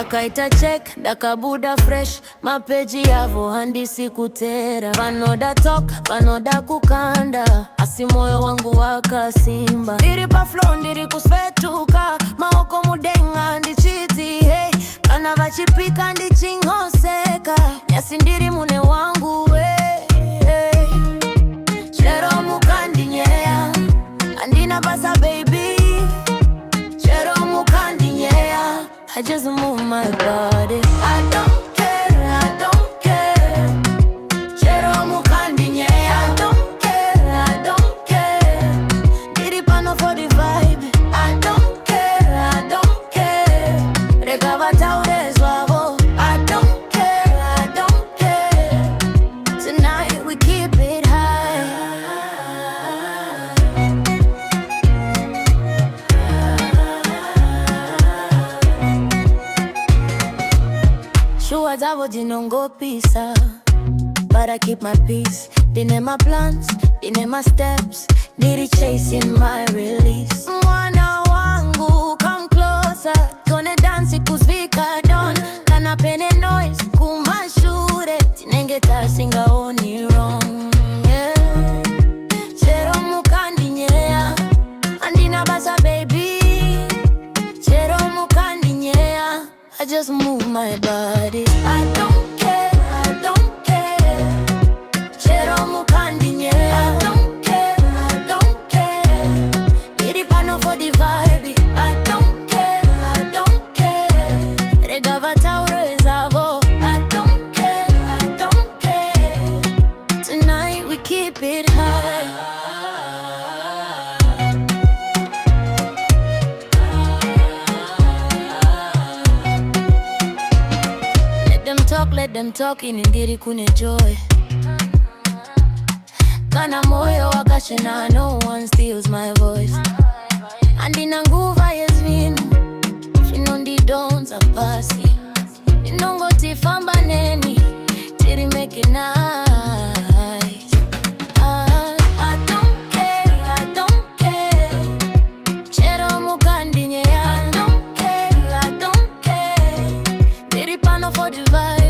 Ndakaita check, ndakabuda fresh. Mapeji yavo handisi kutera. Vanoda talk, vanoda kukanda. Asi moyo wangu wakasimba. Ndiri pa flow, ndiri kusvetuka. Maoko mudenga ndichiti hey. Kana vachipika ndichingoseka. Nyasi ndiri mune wangu hey. Chero mukandinyea andina basa baby. Chero mukandinyea I just move my body. I don't care, I don't care. Chero mukandinyea I don't care, I don't care. Diri pano for the vibe. I don't care, I don't care. Regava taure suavo. I don't care, I don't care. Tonight we keep it high. Shua zavo zinongopisa, but I keep my peace. Dine my plans, dine my steps. Diri chasing my release. Mwana wangu, come closer. Gonna dance kuzvika dawn. Kana pene noise, kumashure. Tinengeta singaoni wrong, yeah. Chero mukandinyea andina basa baby. Chero mukandinyea I just move my body. I don't care, I don't care. Chero mukandinyea I don't care, I don't care. Diri pano for the vibe. I don't care, I don't care. Regava tauro zavo. I don't care, I don't care. Tonight we keep it high. Let them talk in ndiri kune joy. Kana moyo wakashena, no one steals my voice. Andina nguva yezvinu zvino ndidonza pasi. Ndinongoti famba neni tiri make it nice. I don't care, I don't care. Chero mukandinyea I don't care, I don't care. Ndiri pano for the vibe.